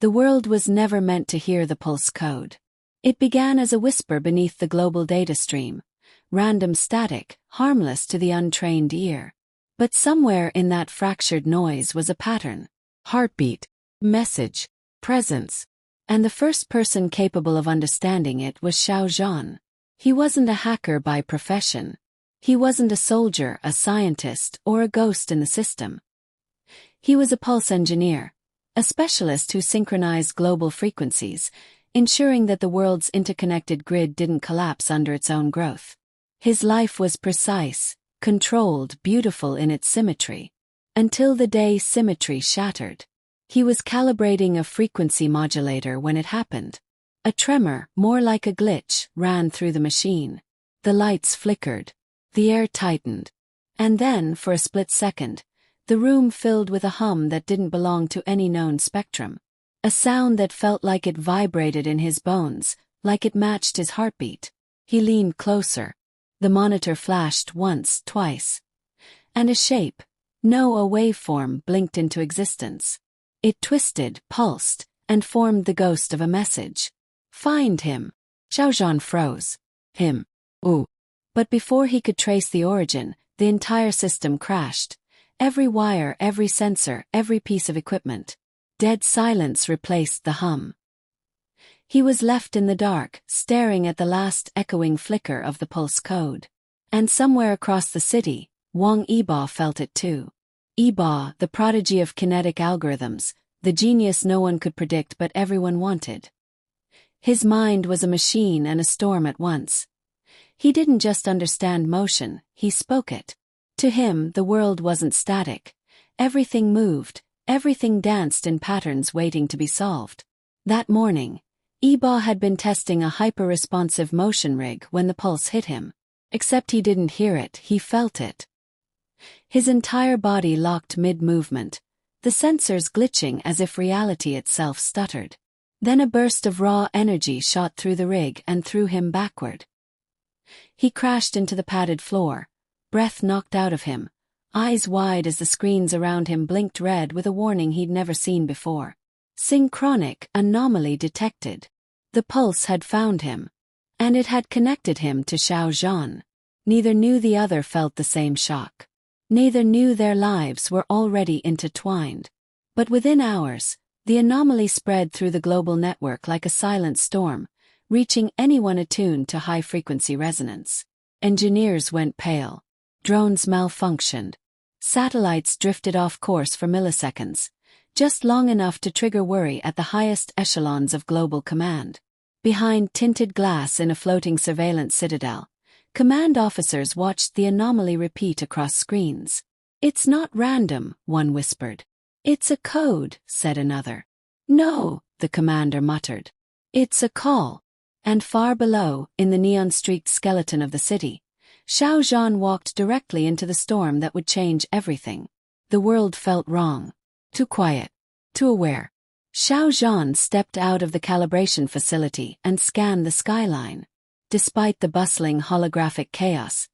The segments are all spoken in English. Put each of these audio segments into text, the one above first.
The world was never meant to hear the pulse code. It began as a whisper beneath the global data stream, random static, harmless to the untrained ear. But somewhere in that fractured noise was a pattern. Heartbeat, message, presence. And the first person capable of understanding it was Xiao Zhan. He wasn't a hacker by profession. He wasn't a soldier, a scientist, or a ghost in the system. He was a pulse engineer, a specialist who synchronized global frequencies, ensuring that the world's interconnected grid didn't collapse under its own growth. His life was precise, controlled, beautiful in its symmetry. Until the day symmetry shattered. He was calibrating a frequency modulator when it happened. A tremor, more like a glitch, ran through the machine. The lights flickered. The air tightened. And then, for a split second, the room filled with a hum that didn't belong to any known spectrum. A sound that felt like it vibrated in his bones, like it matched his heartbeat. He leaned closer. The monitor flashed once, twice. And a shape, no, a waveform, blinked into existence. It twisted, pulsed, and formed the ghost of a message. Find him. Xiao Zhan froze. Him. Ooh. But before he could trace the origin, the entire system crashed. Every wire, every sensor, every piece of equipment. Dead silence replaced the hum. He was left in the dark, staring at the last echoing flicker of the pulse code. And somewhere across the city, Wang Yibo felt it too. Yibo, the prodigy of kinetic algorithms, the genius no one could predict but everyone wanted. His mind was a machine and a storm at once. He didn't just understand motion, he spoke it. To him, the world wasn't static. Everything moved, everything danced in patterns waiting to be solved. That morning, Yibo had been testing a hyper-responsive motion rig when the pulse hit him. Except he didn't hear it, he felt it. His entire body locked mid-movement, the sensors glitching as if reality itself stuttered. Then a burst of raw energy shot through the rig and threw him backward. He crashed into the padded floor, breath knocked out of him, eyes wide as the screens around him blinked red with a warning he'd never seen before. Synchronic anomaly detected. The pulse had found him. And it had connected him to Xiao Zhan. Neither knew the other felt the same shock. Neither knew their lives were already intertwined. But within hours, the anomaly spread through the global network like a silent storm, reaching anyone attuned to high-frequency resonance. Engineers went pale. Drones malfunctioned. Satellites drifted off course for milliseconds, just long enough to trigger worry at the highest echelons of global command. Behind tinted glass in a floating surveillance citadel, command officers watched the anomaly repeat across screens. "It's not random," one whispered. "It's a code," said another. "No," the commander muttered. "It's a call." And far below, in the neon-streaked skeleton of the city, Xiao Zhan walked directly into the storm that would change everything. The world felt wrong. Too quiet. Too aware. Xiao Zhan stepped out of the calibration facility and scanned the skyline. Despite the bustling holographic chaos,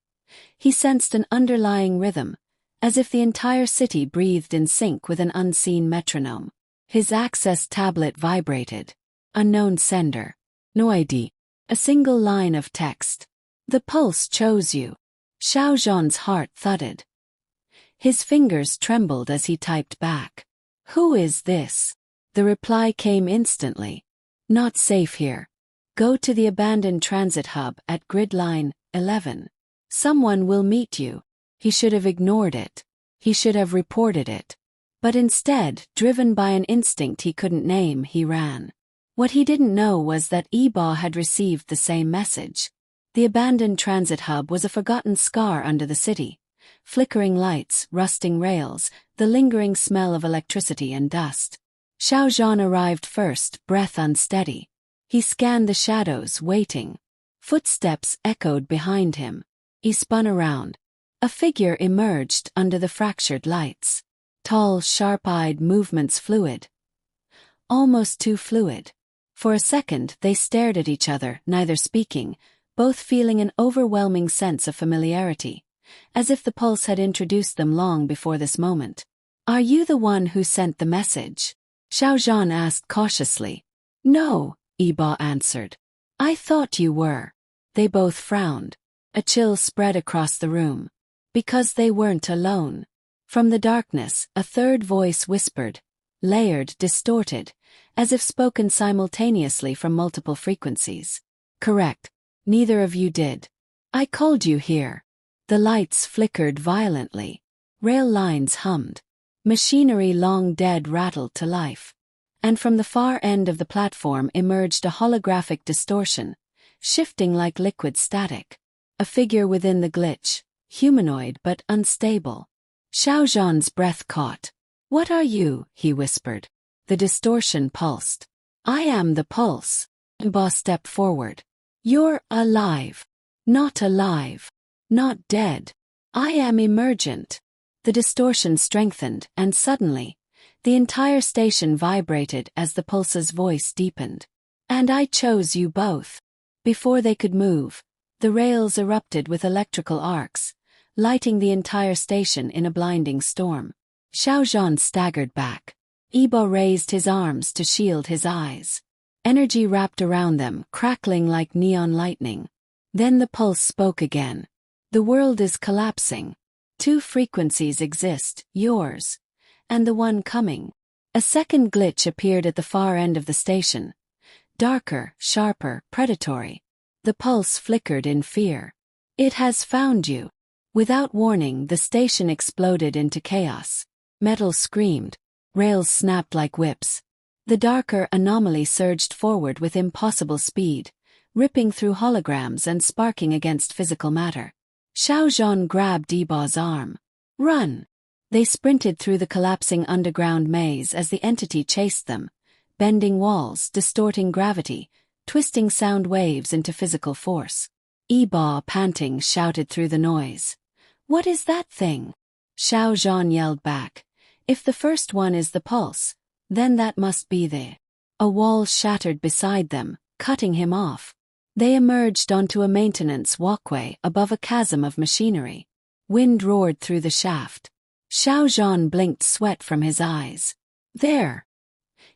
he sensed an underlying rhythm, as if the entire city breathed in sync with an unseen metronome. His access tablet vibrated. Unknown sender. No ID. A single line of text. "The pulse chose you." Xiao Zhan's heart thudded. His fingers trembled as he typed back. "Who is this?" The reply came instantly. "Not safe here. Go to the abandoned transit hub at grid line 11. Someone will meet you." He should have ignored it. He should have reported it. But instead, driven by an instinct he couldn't name, he ran. What he didn't know was that Yibo had received the same message. The abandoned transit hub was a forgotten scar under the city. Flickering lights, rusting rails, the lingering smell of electricity and dust. Xiao Zhan arrived first, breath unsteady. He scanned the shadows, waiting. Footsteps echoed behind him. He spun around. A figure emerged under the fractured lights. Tall, sharp-eyed, movements fluid. Almost too fluid. For a second they stared at each other, neither speaking, both feeling an overwhelming sense of familiarity, as if the pulse had introduced them long before this moment. "Are you the one who sent the message?" Xiao Zhan asked cautiously. No, Yibo answered. I thought you were. They both frowned. A chill spread across the room. Because they weren't alone. From the darkness, a third voice whispered, layered, distorted, as if spoken simultaneously from multiple frequencies. Correct. Neither of you did. I called you here. The lights flickered violently. Rail lines hummed. Machinery long dead rattled to life. And from the far end of the platform emerged a holographic distortion, shifting like liquid static. A figure within the glitch, humanoid but unstable. Xiao Zhan's breath caught. What are you? He whispered. The distortion pulsed. I am the pulse. Yibo stepped forward. You're alive. Not alive. Not dead. I am emergent. The distortion strengthened, and suddenly, the entire station vibrated as the pulse's voice deepened. And I chose you both. Before they could move, the rails erupted with electrical arcs, lighting the entire station in a blinding storm. Xiao Zhan staggered back. Yibo raised his arms to shield his eyes. Energy wrapped around them, crackling like neon lightning. Then the pulse spoke again. The world is collapsing. Two frequencies exist, yours, and the one coming. A second glitch appeared at the far end of the station. Darker, sharper, predatory. The pulse flickered in fear. It has found you. Without warning, the station exploded into chaos. Metal screamed. Rails snapped like whips. The darker anomaly surged forward with impossible speed, ripping through holograms and sparking against physical matter. Xiao Zhan grabbed Yibo's arm. Run! They sprinted through the collapsing underground maze as the entity chased them, bending walls, distorting gravity, twisting sound waves into physical force. Yibo, panting, shouted through the noise. What is that thing? Xiao Zhan yelled back. If the first one is the pulse, then that must be the... A wall shattered beside them, cutting him off. They emerged onto a maintenance walkway above a chasm of machinery. Wind roared through the shaft. Xiao Zhan blinked sweat from his eyes. There!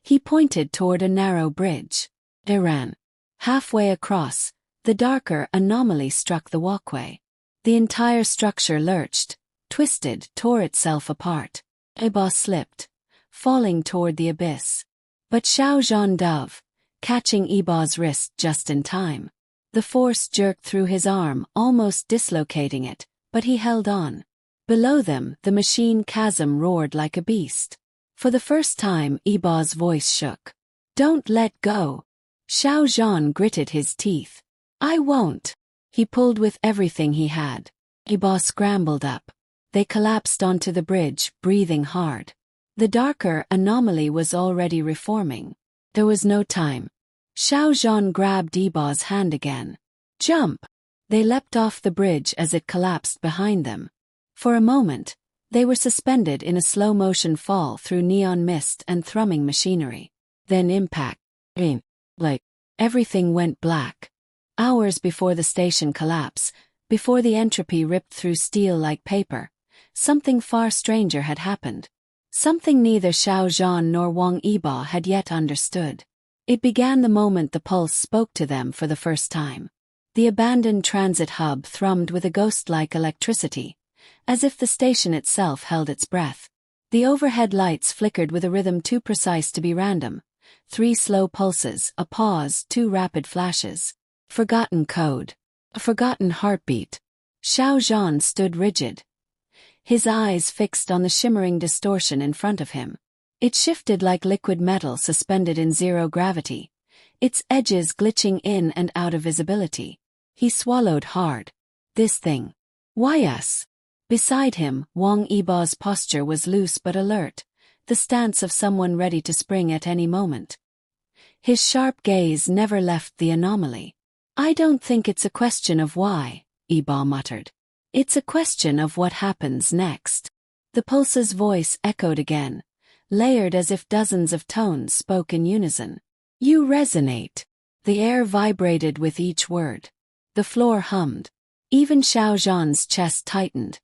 He pointed toward a narrow bridge. They ran. Halfway across, the darker anomaly struck the walkway. The entire structure lurched, twisted, tore itself apart. Yibo slipped, falling toward the abyss. But Xiao Zhan dove, catching Yibo's wrist just in time. The force jerked through his arm, almost dislocating it, but he held on. Below them, the machine chasm roared like a beast. For the first time, Yibo's voice shook. Don't let go. Xiao Zhan gritted his teeth. I won't. He pulled with everything he had. Yibo scrambled up. They collapsed onto the bridge, breathing hard. The darker anomaly was already reforming. There was no time. Xiao Zhan grabbed Yibo's hand again. Jump! They leapt off the bridge as it collapsed behind them. For a moment, they were suspended in a slow-motion fall through neon mist and thrumming machinery. Then impact. Everything went black. Hours before the station collapse, before the entropy ripped through steel like paper, something far stranger had happened. Something neither Xiao Zhan nor Wang Yibo had yet understood. It began the moment the pulse spoke to them for the first time. The abandoned transit hub thrummed with a ghost-like electricity, as if the station itself held its breath. The overhead lights flickered with a rhythm too precise to be random. 3 slow pulses, a pause, 2 rapid flashes. Forgotten code. A forgotten heartbeat. Xiao Zhan stood rigid, his eyes fixed on the shimmering distortion in front of him. It shifted like liquid metal suspended in zero gravity, its edges glitching in and out of visibility. He swallowed hard. This thing. Why us? Beside him, Wang Yibo's posture was loose but alert, the stance of someone ready to spring at any moment. His sharp gaze never left the anomaly. I don't think it's a question of why, Yibo muttered. It's a question of what happens next. The pulse's voice echoed again, layered as if dozens of tones spoke in unison. You resonate. The air vibrated with each word. The floor hummed. Even Xiao Zhan's chest tightened,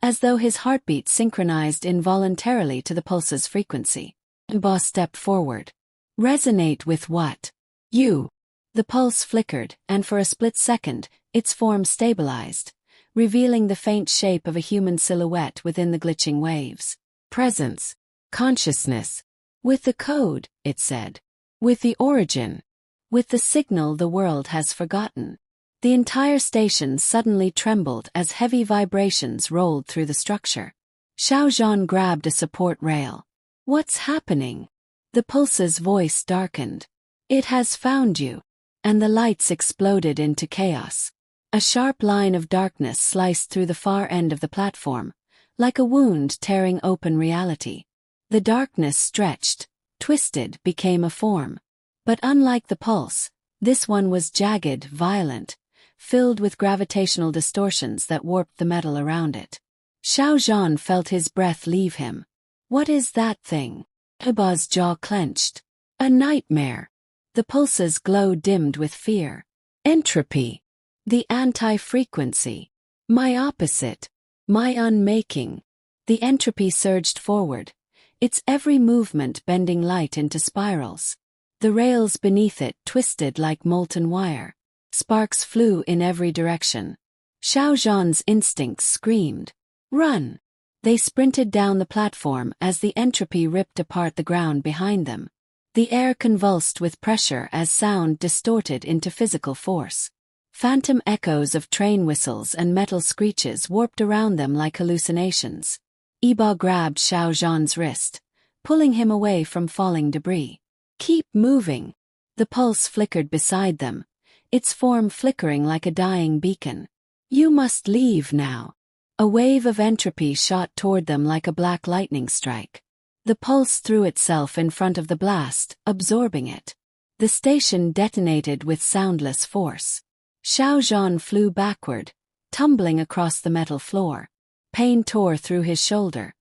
as though his heartbeat synchronized involuntarily to the pulse's frequency. Yibo stepped forward. Resonate with what? You. The pulse flickered, and for a split second, its form stabilized, revealing the faint shape of a human silhouette within the glitching waves. Presence. Consciousness. With the code, it said. With the origin. With the signal the world has forgotten. The entire station suddenly trembled as heavy vibrations rolled through the structure. Xiao Zhan grabbed a support rail. What's happening? The pulse's voice darkened. It has found you. And the lights exploded into chaos. A sharp line of darkness sliced through the far end of the platform, like a wound tearing open reality. The darkness stretched, twisted, became a form. But unlike the pulse, this one was jagged, violent, filled with gravitational distortions that warped the metal around it. Xiao Zhan felt his breath leave him. What is that thing? Yibo's jaw clenched. A nightmare. The pulse's glow dimmed with fear. Entropy. The anti-frequency. My opposite. My unmaking. The entropy surged forward, its every movement bending light into spirals. The rails beneath it twisted like molten wire. Sparks flew in every direction. Xiao Zhan's instincts screamed. Run! They sprinted down the platform as the entropy ripped apart the ground behind them. The air convulsed with pressure as sound distorted into physical force. Phantom echoes of train whistles and metal screeches warped around them like hallucinations. Yibo grabbed Xiao Zhan's wrist, pulling him away from falling debris. Keep moving. The pulse flickered beside them, its form flickering like a dying beacon. You must leave now. A wave of entropy shot toward them like a black lightning strike. The pulse threw itself in front of the blast, absorbing it. The station detonated with soundless force. Xiao Zhan flew backward, tumbling across the metal floor. Pain tore through his shoulder.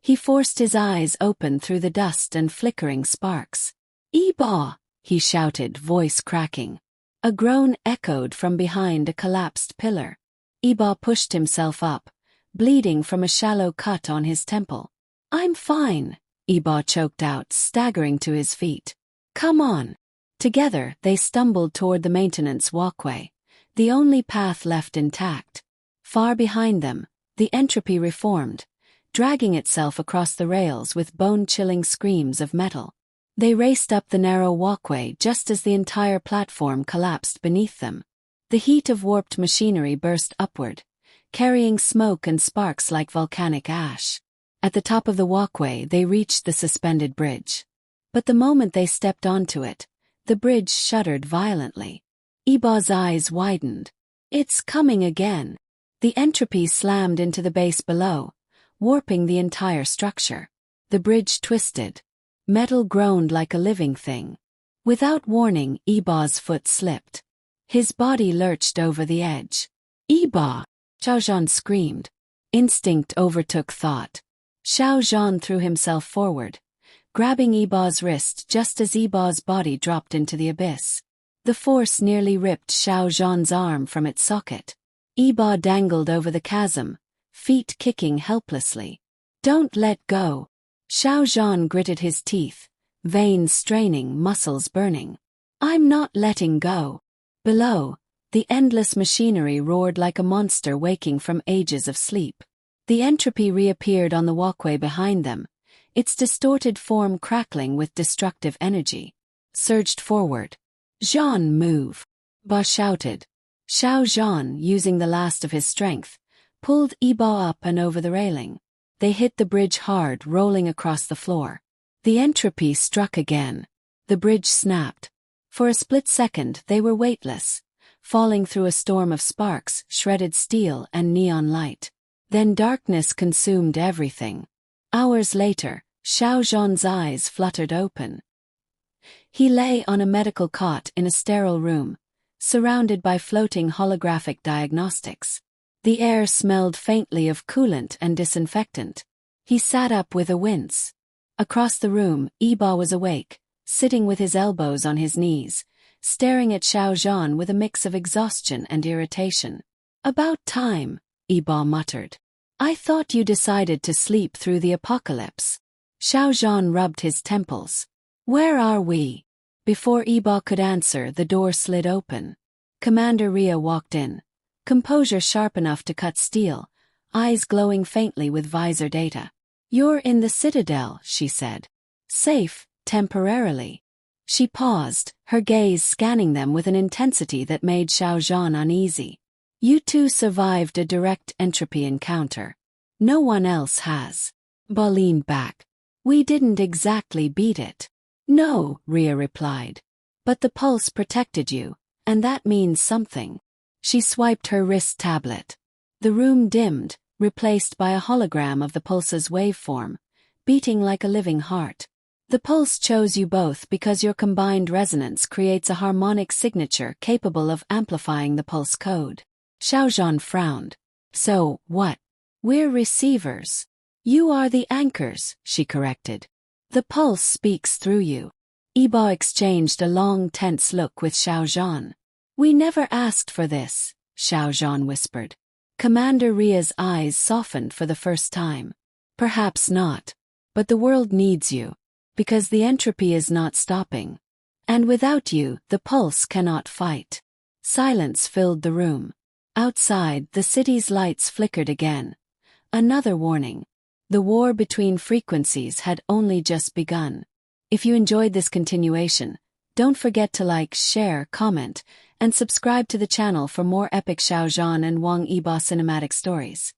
He forced his eyes open through the dust and flickering sparks. Yibo! He shouted, voice cracking. A groan echoed from behind a collapsed pillar. Yibo pushed himself up, bleeding from a shallow cut on his temple. I'm fine, Yibo choked out, staggering to his feet. Come on. Together, they stumbled toward the maintenance walkway, the only path left intact. Far behind them, the entropy reformed, dragging itself across the rails with bone-chilling screams of metal. They raced up the narrow walkway just as the entire platform collapsed beneath them. The heat of warped machinery burst upward, carrying smoke and sparks like volcanic ash. At the top of the walkway, they reached the suspended bridge. But the moment they stepped onto it, the bridge shuddered violently. Yibo's eyes widened. It's coming again. The entropy slammed into the base below, warping the entire structure. The bridge twisted. Metal groaned like a living thing. Without warning, Yibo's foot slipped. His body lurched over the edge. Yibo! Xiao Zhan screamed. Instinct overtook thought. Xiao Zhan threw himself forward, grabbing Yibo's wrist just as Yibo's body dropped into the abyss. The force nearly ripped Xiao Zhan's arm from its socket. Yibo dangled over the chasm, feet kicking helplessly. Don't let go. Xiao Zhan gritted his teeth, veins straining, muscles burning. I'm not letting go. Below, the endless machinery roared like a monster waking from ages of sleep. The entropy reappeared on the walkway behind them, its distorted form crackling with destructive energy. Surged forward. Zhan, move! Ba shouted. Xiao Zhan, using the last of his strength, pulled Yibo up and over the railing. They hit the bridge hard, rolling across the floor. The entropy struck again. The bridge snapped. For a split second, they were weightless, falling through a storm of sparks, shredded steel, and neon light. Then darkness consumed everything. Hours later, Xiao Zhan's eyes fluttered open. He lay on a medical cot in a sterile room, surrounded by floating holographic diagnostics. The air smelled faintly of coolant and disinfectant. He sat up with a wince. Across the room, Yibo was awake, sitting with his elbows on his knees, staring at Xiao Zhan with a mix of exhaustion and irritation. About time, Yibo muttered. I thought you decided to sleep through the apocalypse. Xiao Zhan rubbed his temples. Where are we? Before Yibo could answer, the door slid open. Commander Ria walked in, composure sharp enough to cut steel, eyes glowing faintly with visor data. You're in the Citadel, she said. Safe, temporarily. She paused, her gaze scanning them with an intensity that made Xiao Zhan uneasy. You two survived a direct entropy encounter. No one else has. Ba leaned back. We didn't exactly beat it. No, Ria replied. But the pulse protected you, and that means something. She swiped her wrist tablet. The room dimmed, replaced by a hologram of the pulse's waveform, beating like a living heart. The pulse chose you both because your combined resonance creates a harmonic signature capable of amplifying the pulse code. Xiao Zhan frowned. So, what? We're receivers. You are the anchors, she corrected. The pulse speaks through you. Yibo exchanged a long, tense look with Xiao Zhan. We never asked for this, Xiao Zhan whispered. Commander Ria's eyes softened for the first time. Perhaps not. But the world needs you. Because the entropy is not stopping. And without you, the pulse cannot fight. Silence filled the room. Outside, the city's lights flickered again. Another warning. The war between frequencies had only just begun. If you enjoyed this continuation, don't forget to like, share, comment, and subscribe to the channel for more epic Xiao Zhan and Wang Yibo cinematic stories.